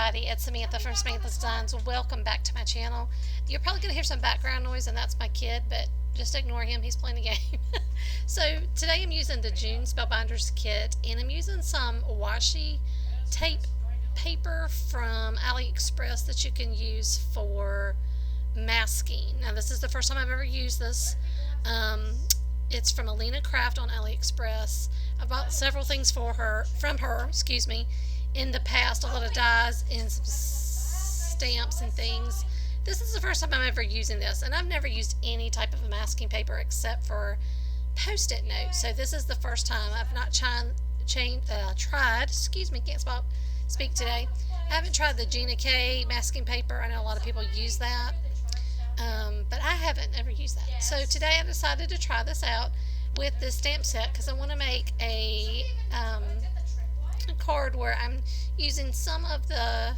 everybody, it's Samantha from Samantha's Designs. Welcome back to my channel. You're probably going to hear some background noise, and that's my kid, but just ignore him, he's playing a game. So today I'm using the June Spellbinders Kit, and I'm using some washi tape paper from Alliexpress that you can use for masking. Now this is the first time I've ever used this. It's from Alina Crafts on Alliexpress. I bought several things from her, in the past, a lot of dies and some stamps and things. This is the first time I'm ever using this, and I've never used any type of masking paper except for Post-it notes. So this is the first time. I've not tried, can't speak today. I haven't tried the Gina K masking paper. I know a lot of people use that. But I haven't ever used that. So today I decided to try this out with this stamp set because I want to make a card where I'm using some of the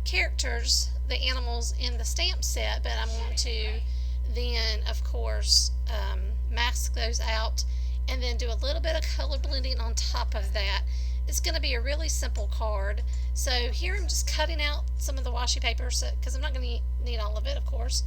characters, the animals in the stamp set, but I want to then, of course, mask those out and then do a little bit of color blending on top of that. It's going to be a really simple card. So here I'm just cutting out some of the washi paper because I'm not going to need all of it, of course.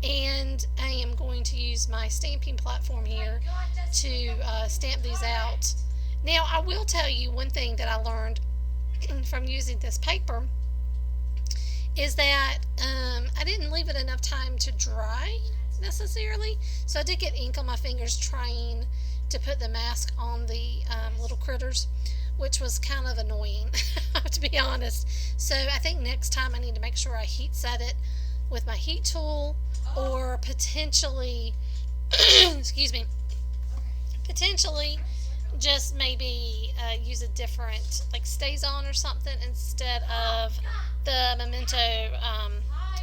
And I am going to use my stamping platform here to stamp these out. Now I will tell you one thing that I learned from using this paper is that I didn't leave it enough time to dry necessarily. So I did get ink on my fingers trying to put the mask on the little critters, which was kind of annoying, to be honest. So I think next time I need to make sure I heat set it with my heat tool, or potentially, potentially just maybe use a different, like stays on or something, instead of the Memento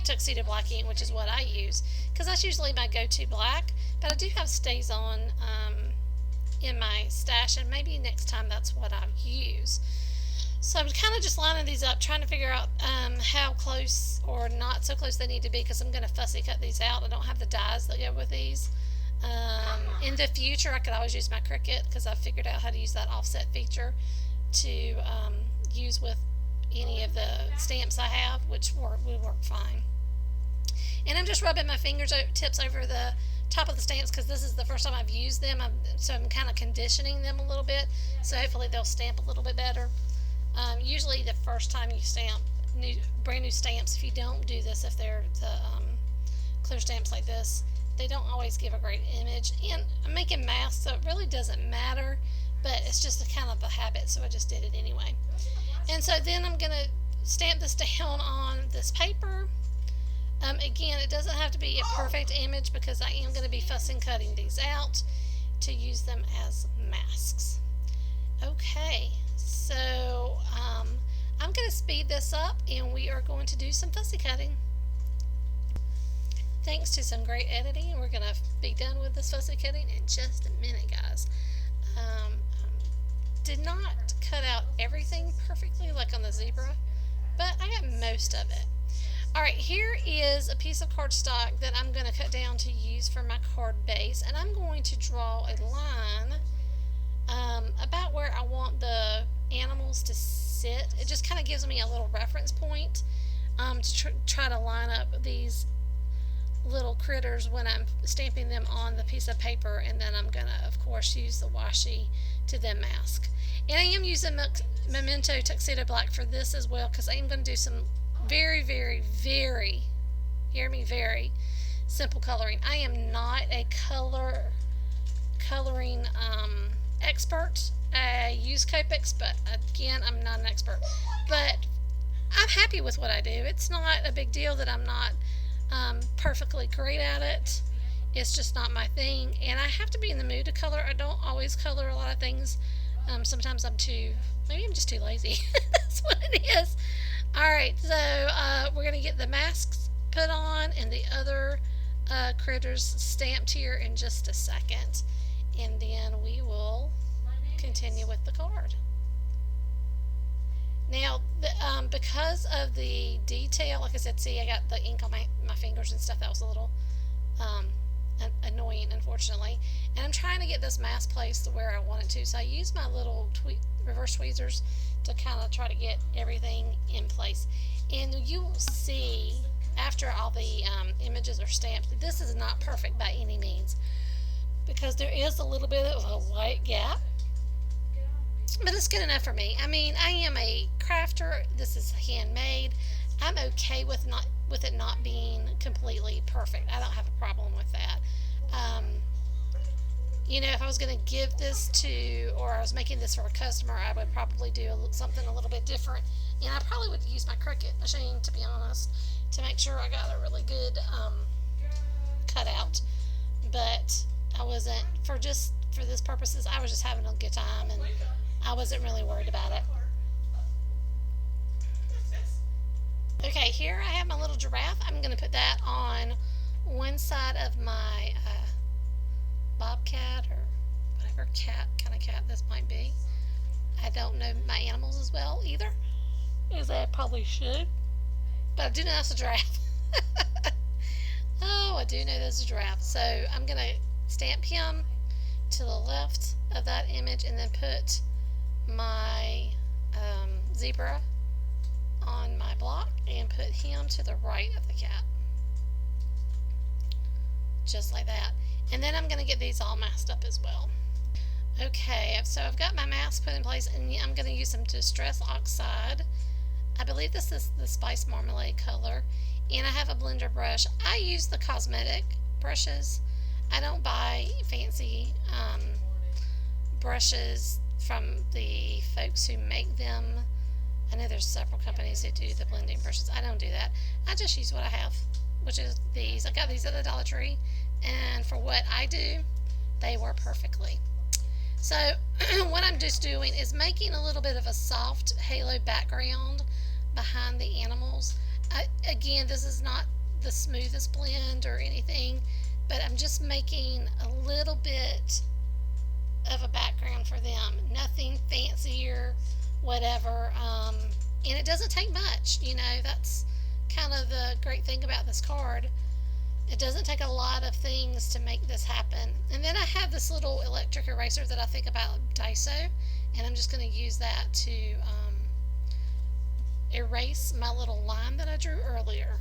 tuxedo black ink, which is what I use, because that's usually my go-to black. But I do have stays on in my stash, and maybe next time that's what I use. So I'm kind of just lining these up, trying to figure out how close or not so close they need to be, because I'm going to fussy cut these out. I don't have the dies that go with these. In the future, I could always use my Cricut, because I've figured out how to use that offset feature to use with any of the stamps I have, which will work fine. And I'm just rubbing my tips over the top of the stamps because this is the first time I've used them. So I'm kind of conditioning them a little bit, so hopefully they'll stamp a little bit better. Usually the first time you stamp brand new stamps, if you don't do this, if they're the clear stamps like this, they don't always give a great image. And I'm making masks, so it really doesn't matter, but it's just a kind of a habit, so I just did it anyway. And so then I'm going to stamp this down on this paper. Again, it doesn't have to be a perfect image because I am going to be fussing cutting these out to use them as masks. Okay, so I'm going to speed this up and we are going to do some fussy cutting. Thanks to some great editing, we're going to be done with this fussy cutting in just a minute, guys. Did not cut out everything perfectly like on the zebra, but I got most of it. Alright, here is a piece of cardstock that I'm going to cut down to use for my card base, and I'm going to draw a line about where I want the animals to sit. It just kind of gives me a little reference point to try to line up these little critters when I'm stamping them on the piece of paper, and then I'm going to, of course, use the washi to then mask. And I am using Memento Tuxedo Black for this as well, because I am going to do some very, very, very, hear me, very simple coloring. I am not a coloring expert. I use Copics, but again, I'm not an expert. But I'm happy with what I do. It's not a big deal that I'm not perfectly great at it. It's just not my thing, and I have to be in the mood to color. I don't always color a lot of things. Sometimes maybe I'm just too lazy. That's what it is. Alright, so we're going to get the masks put on and the other critters stamped here in just a second, and then we will continue with the card. Now, because of the detail, like I said, see, I got the ink on my fingers and stuff. That was a little annoying, unfortunately. And I'm trying to get this mask placed where I want it to. So I use my little reverse tweezers to kind of try to get everything in place. And you will see after all the images are stamped, this is not perfect by any means, because there is a little bit of a white gap. But it's good enough for me. I mean, I am a crafter. This is handmade. I'm okay with it not being completely perfect. I don't have a problem with that. You know, if I was going to give this to, or I was making this for a customer, I would probably do something a little bit different. And I probably would use my Cricut machine, to be honest, to make sure I got a really good cutout. But I wasn't, for this purposes, I was just having a good time, and I wasn't really worried about it. Okay, here I have my little giraffe. I'm going to put that on one side of my bobcat, or whatever kind of cat this might be. I don't know my animals as well either, as I probably should. But I do know that's a giraffe. Oh, I do know that's a giraffe. So I'm going to stamp him to the left of that image, and then put my zebra on my block and put him to the right of the cat, just like that. And then I'm going to get these all masked up as well. Okay, so I've got my mask put in place, and I'm going to use some Distress Oxide. I believe this is the Spice Marmalade color, and I have a blender brush. I use the cosmetic brushes. I don't buy fancy brushes from the folks who make them. I know there's several companies who do the blending brushes. I don't do that. I just use what I have, which is these. I got these at the Dollar Tree, and for what I do, they work perfectly. So what I'm just doing is making a little bit of a soft halo background behind the animals. Again, this is not the smoothest blend or anything, but I'm just making a little bit of a background for them. Nothing fancy or whatever. And it doesn't take much. You know, that's kind of the great thing about this card. It doesn't take a lot of things to make this happen. And then I have this little electric eraser that I think about Daiso, and I'm just going to use that to erase my little line that I drew earlier.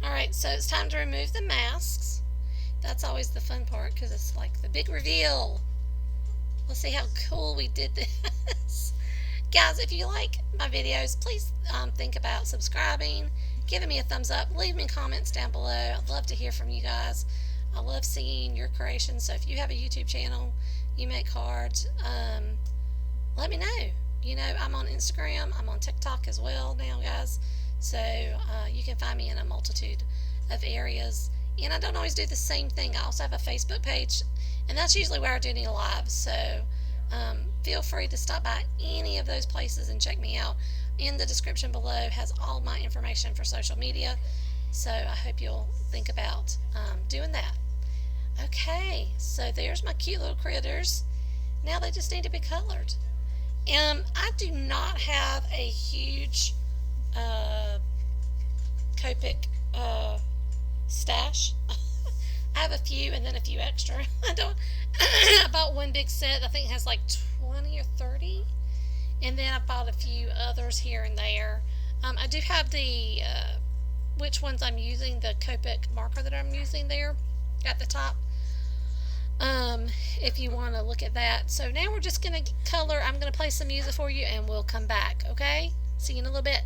Alright, so it's time to remove the masks. That's always the fun part, because it's like the big reveal. Let's see how cool we did this. Guys, if you like my videos, please think about subscribing, giving me a thumbs up, leave me comments down below. I'd love to hear from you guys. I love seeing your creations. So if you have a YouTube channel, you make cards, let me know. You know, I'm on Instagram, I'm on TikTok as well now, guys. So you can find me in a multitude of areas. And I don't always do the same thing. I also have a Facebook page, and that's usually where I do any live. So feel free to stop by any of those places and check me out. In the description below has all my information for social media. So I hope you'll think about doing that. Okay, so there's my cute little critters. Now they just need to be colored. I do not have a huge Copic stash. I have a few and then a few extra. I bought one big set. I think it has like 20 or 30. And then I bought a few others here and there. I do have the which ones I'm using, the Copic marker that I'm using there at the top. If you want to look at that. So now we're just going to color. I'm going to play some music for you, and we'll come back. Okay? See you in a little bit.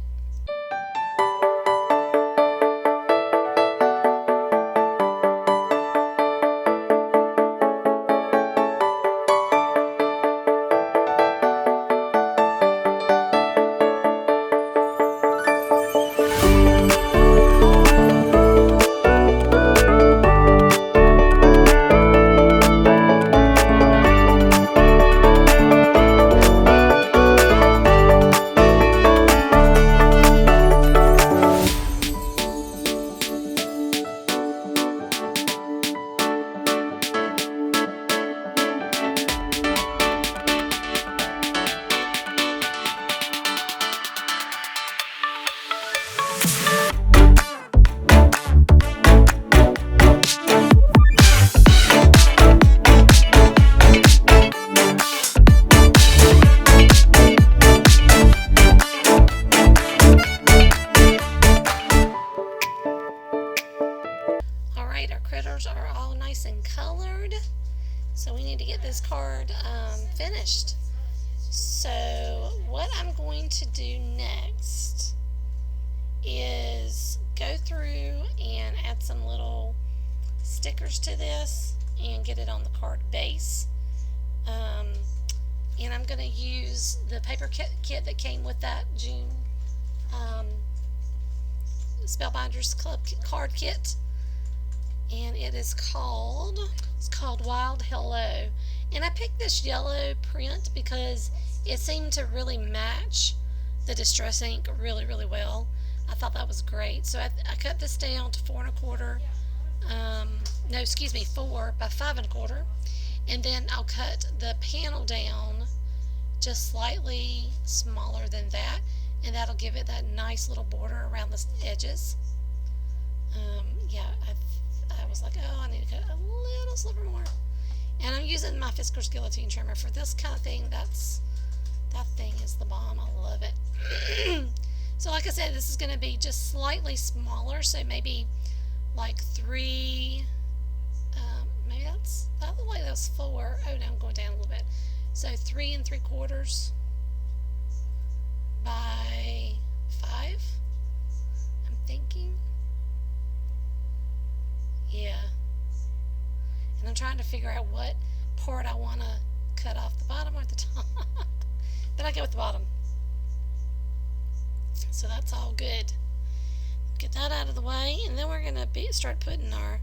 this card finished. So what I'm going to do next is go through and add some little stickers to this and get it on the card base. And I'm going to use the paper kit that came with that June Spellbinders Card Kit, and it's called Wild Hello. And I picked this yellow print because it seemed to really match the distress ink really well. I thought that was great, so I cut this down to 4 1/4. No, excuse me, 4 by 5 1/4, and then I'll cut the panel down just slightly smaller than that, and that'll give it that nice little border around the edges. Yeah, I was like, oh, I need to cut a little sliver more. And I'm using my Fiskars guillotine trimmer for this kind of thing. That thing is the bomb. I love it. So like I said, this is going to be just slightly smaller, so maybe like 3, maybe that looked like that was 4. Oh no, I'm going down a little bit. So 3 3/4 by 5, I'm thinking. Yeah. And I'm trying to figure out what part I want to cut off, the bottom or the top. But I go with the bottom. So that's all good. Get that out of the way, and then we're going to start putting our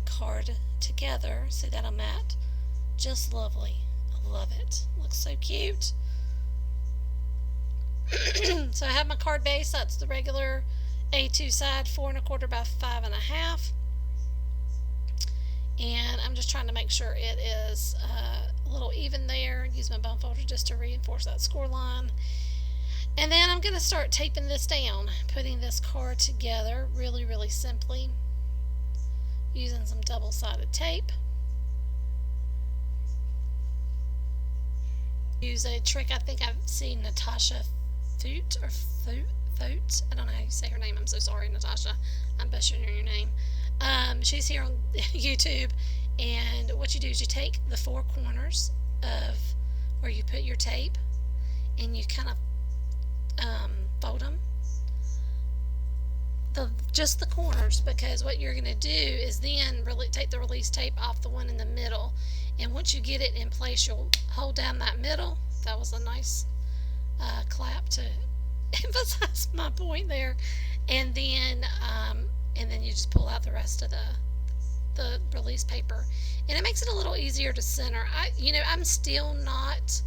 card together so that'll mat just lovely. I love it. Looks so cute. So I have my card base. That's the regular A2 side, 4 1/4 by 5 1/2. And I'm just trying to make sure it is a little even there. Use my bone folder just to reinforce that score line. And then I'm going to start taping this down, putting this card together really simply using some double-sided tape. Use a trick I think I've seen Natasha Foot, I don't know how you say her name. I'm so sorry, Natasha. I'm butchering your name. She's here on YouTube, and what you do is you take the 4 corners of where you put your tape and you kind of fold them, just the corners, because what you're going to do is then really take the release tape off the one in the middle, and once you get it in place, you'll hold down that middle. That was a nice clap to emphasize my point there, and then you just pull out the rest of the release paper, and it makes it a little easier to center. I'm still not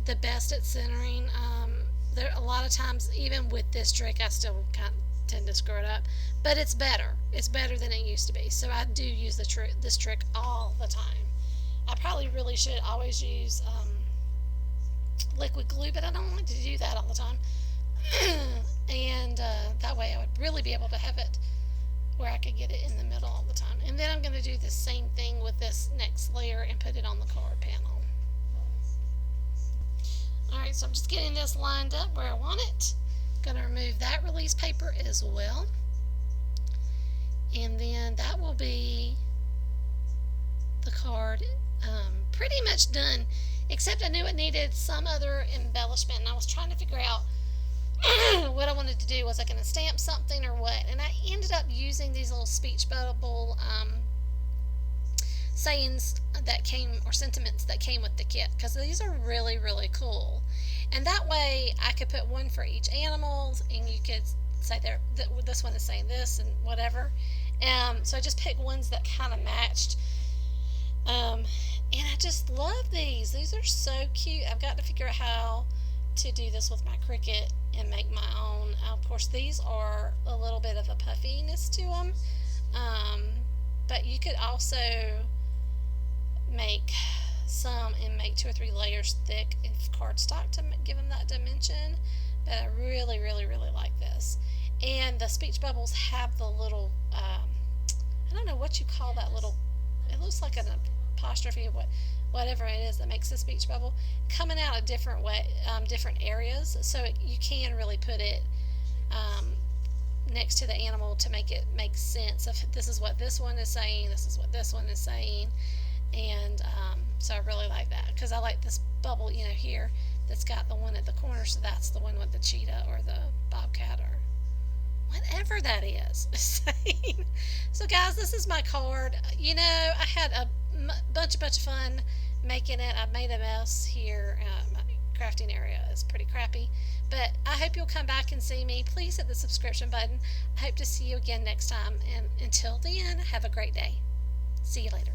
the best at centering. There a lot of times, even with this trick, I still kind of tend to screw it up, but it's better. It's better than it used to be. So I do use this trick all the time. I probably really should always use liquid glue, but I don't like to do that all the time. And that way I would really be able to have it where I could get it in the middle all the time. And then I'm going to do the same thing with this next layer and put it on the card panel. Alright, so I'm just getting this lined up where I want it. Going to remove that release paper as well. And then that will be the card pretty much done, except I knew it needed some other embellishment, and I was trying to figure out what I wanted to do. Was I going to stamp something or what? And I ended up using these little speech bubble sayings that came, or sentiments that came with the kit, because these are really cool. And that way I could put one for each animal, and you could say this one is saying this and whatever. So I just picked ones that kind of matched. And I just love these. These are so cute. I've got to figure out how to do this with my Cricut and make my own. Of course, these are a little bit of a puffiness to them, but you could also make some and make 2 or 3 layers thick of cardstock to give them that dimension. But I really like this. And the speech bubbles have the little I don't know what you call that little, it looks like an apostrophe, whatever it is that makes the speech bubble, coming out of different areas, so you can really put it next to the animal to make it make sense of this is what this one is saying, this is what this one is saying. And so I really like that because I like this bubble, here that's got the one at the corner, so that's the one with the cheetah or the bobcat or whatever that is. So guys, this is my card. I had a bunch of fun making it. I made a mess here. My crafting area is pretty crappy, but I hope you'll come back and see me. Please hit the subscription button. I hope to see you again next time, and until then, have a great day. See you later.